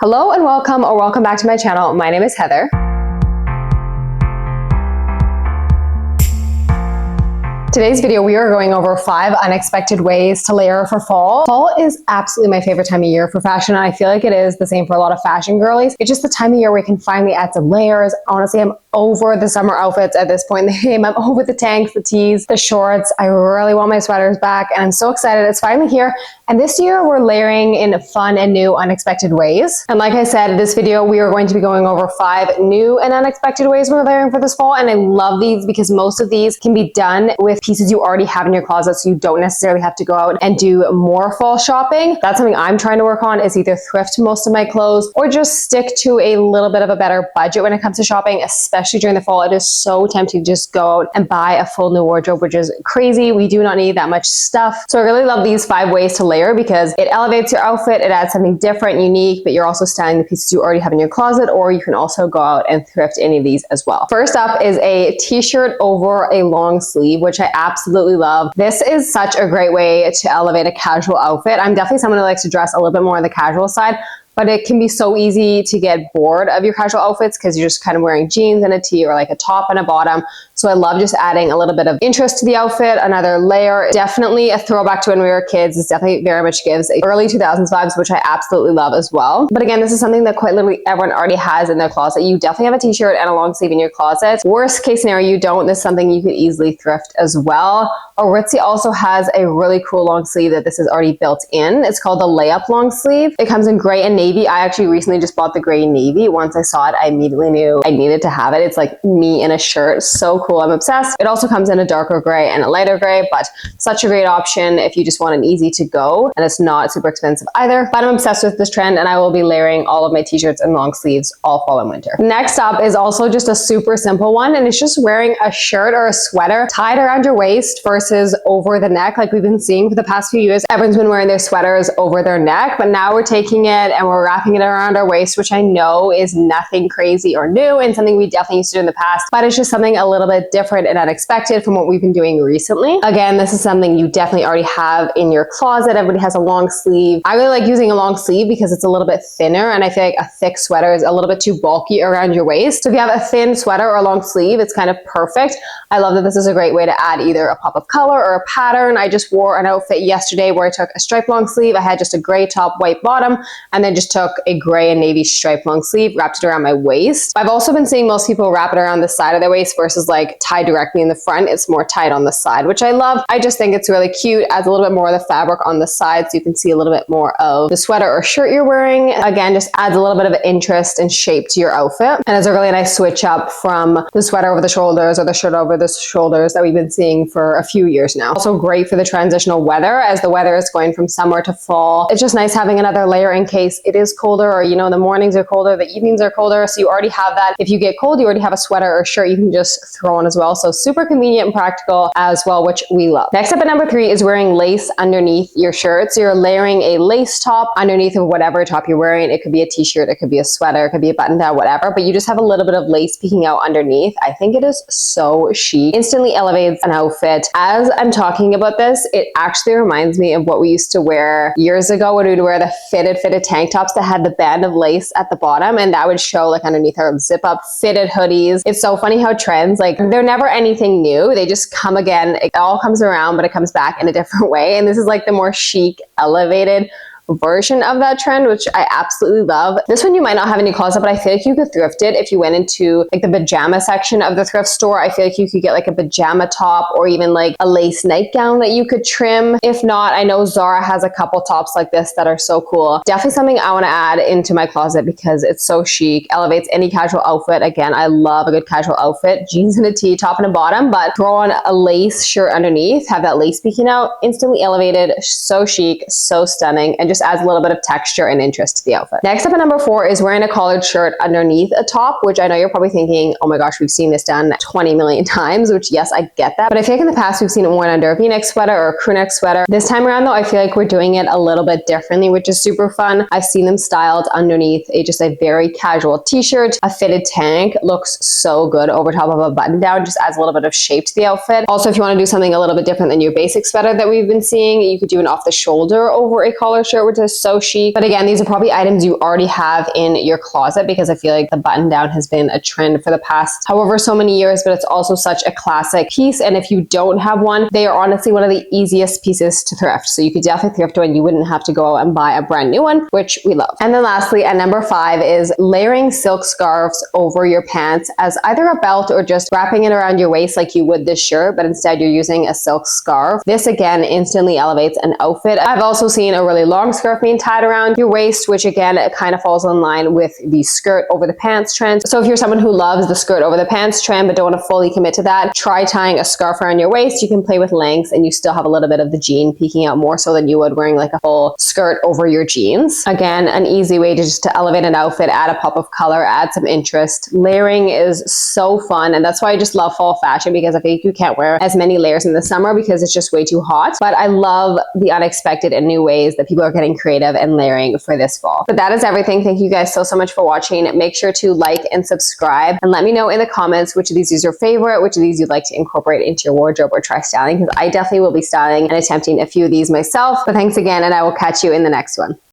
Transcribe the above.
Hello and welcome back to my channel. My name is Heather. Today's video, we are going over 5 unexpected ways to layer for fall. Fall is absolutely my favorite time of year for fashion, and I feel like it is the same for a lot of fashion girlies. It's just the time of year where we can finally add some layers. Honestly, I'm over the summer outfits at this point in the game. I'm over the tanks, the tees, the shorts. I really want my sweaters back, and I'm so excited. It's finally here. And this year, we're layering in fun and new, unexpected ways. And like I said, in this video, we are going to be going over 5 new and unexpected ways we're layering for this fall. And I love these because most of these can be done with pieces you already have in your closet, so you don't necessarily have to go out and do more fall shopping. That's something I'm trying to work on, is either thrift most of my clothes or just stick to a little bit of a better budget when it comes to shopping, especially during the fall. It is so tempting to just go out and buy a full new wardrobe, which is crazy. We do not need that much stuff. So I really love these 5 ways to layer because it elevates your outfit, it adds something different, unique, but you're also styling the pieces you already have in your closet, or you can also go out and thrift any of these as well. First up is a t-shirt over a long sleeve, which I absolutely love. This is such a great way to elevate a casual outfit. I'm definitely someone who likes to dress a little bit more on the casual side, but it can be so easy to get bored of your casual outfits because you're just kind of wearing jeans and a tee or like a top and a bottom. So I love just adding a little bit of interest to the outfit, another layer. Definitely a throwback to when we were kids. This definitely very much gives early 2000s vibes, which I absolutely love as well. But again, this is something that quite literally everyone already has in their closet. You definitely have a t-shirt and a long sleeve in your closet. Worst case scenario, you don't. This is something you could easily thrift as well. Aritzia also has a really cool long sleeve that this is already built in. It's called the layup long sleeve. It comes in gray and navy. I actually recently just bought the gray and navy. Once I saw it, I immediately knew I needed to have it. It's like me in a shirt. So cool. I'm obsessed. It also comes in a darker gray and a lighter gray, but such a great option if you just want an easy to go, and it's not super expensive either. But I'm obsessed with this trend, and I will be layering all of my t-shirts and long sleeves all fall and winter. Next up is also just a super simple one, and it's just wearing a shirt or a sweater tied around your waist versus over the neck, like we've been seeing for the past few years. Everyone's been wearing their sweaters over their neck, but now we're taking it and we're wrapping it around our waist, which I know is nothing crazy or new and something we definitely used to do in the past, but it's just something a little bit different and unexpected from what we've been doing recently. Again, this is something you definitely already have in your closet. Everybody has a long sleeve. I really like using a long sleeve because it's a little bit thinner, and I feel like a thick sweater is a little bit too bulky around your waist. So if you have a thin sweater or a long sleeve, it's kind of perfect. I love that this is a great way to add either a pop of color or a pattern. I just wore an outfit yesterday where I took a striped long sleeve. I had just a gray top, white bottom, and then just took a gray and navy striped long sleeve, wrapped it around my waist. I've also been seeing most people wrap it around the side of their waist versus like tie directly in the front. It's more tied on the side, which I love. I just think it's really cute. Adds a little bit more of the fabric on the side so you can see a little bit more of the sweater or shirt you're wearing. Again, just adds a little bit of interest and shape to your outfit. And it's a really nice switch up from the sweater over the shoulders or the shirt over the shoulders that we've been seeing for a few years now. Also great for the transitional weather as the weather is going from summer to fall. It's just nice having another layer in case it is colder, or the mornings are colder, the evenings are colder. So you already have that. If you get cold, you already have a sweater or shirt you can just throw on as well. So super convenient and practical as well, which we love. Next up at number 3 is wearing lace underneath your shirt. So you're layering a lace top underneath of whatever top you're wearing. It could be a t-shirt, it could be a sweater, it could be a button down, whatever, but you just have a little bit of lace peeking out underneath. I think it is so chic. Instantly elevates an outfit. As I'm talking about this, it actually reminds me of what we used to wear years ago when we'd wear the fitted tank tops that had the band of lace at the bottom, and that would show like underneath our zip up fitted hoodies. It's so funny how trends, like, they're never anything new. They just come again. It all comes around, but it comes back in a different way. And this is like the more chic, elevated version of that trend, which I absolutely love. This one you might not have in your closet, but I feel like you could thrift it if you went into like the pajama section of the thrift store. I feel like you could get like a pajama top or even like a lace nightgown that you could trim. If not, I know Zara has a couple tops like this that are so cool. Definitely something I want to add into my closet because it's so chic, elevates any casual outfit. Again, I love a good casual outfit, jeans and a tee, top and a bottom, but throw on a lace shirt underneath, have that lace peeking out, instantly elevated, so chic, so stunning, and just adds a little bit of texture and interest to the outfit. Next up at number 4 is wearing a collared shirt underneath a top, which I know you're probably thinking, oh my gosh, we've seen this done 20 million times, which yes, I get that. But I feel like in the past, we've seen it worn under a v-neck sweater or a crew neck sweater. This time around though, I feel like we're doing it a little bit differently, which is super fun. I've seen them styled underneath just a very casual t-shirt. A fitted tank looks so good over top of a button down, just adds a little bit of shape to the outfit. Also, if you want to do something a little bit different than your basic sweater that we've been seeing, you could do an off the shoulder over a collar shirt, which is so chic. But again, these are probably items you already have in your closet because I feel like the button down has been a trend for the past however so many years, but it's also such a classic piece. And if you don't have one, they are honestly one of the easiest pieces to thrift. So you could definitely thrift one. You wouldn't have to go out and buy a brand new one, which we love. And then lastly, at number 5 is layering silk scarves over your pants as either a belt or just wrapping it around your waist like you would this shirt, but instead you're using a silk scarf. This again instantly elevates an outfit. I've also seen a really long scarf being tied around your waist, which again, it kind of falls in line with the skirt over the pants trend. So if you're someone who loves the skirt over the pants trend but don't want to fully commit to that, try tying a scarf around your waist. You can play with lengths and you still have a little bit of the jean peeking out more so than you would wearing like a full skirt over your jeans. Again, an easy way to just to elevate an outfit, add a pop of color, add some interest. Layering is so fun, and that's why I just love fall fashion, because I think you can't wear as many layers in the summer because it's just way too hot. But I love the unexpected and new ways that people are getting creative and layering for this fall. But that is everything. Thank you guys so much for watching. Make sure to like and subscribe, and let me know in the comments which of these is your favorite, which of these you'd like to incorporate into your wardrobe or try styling, because I definitely will be styling and attempting a few of these myself. But thanks again, and I will catch you in the next one.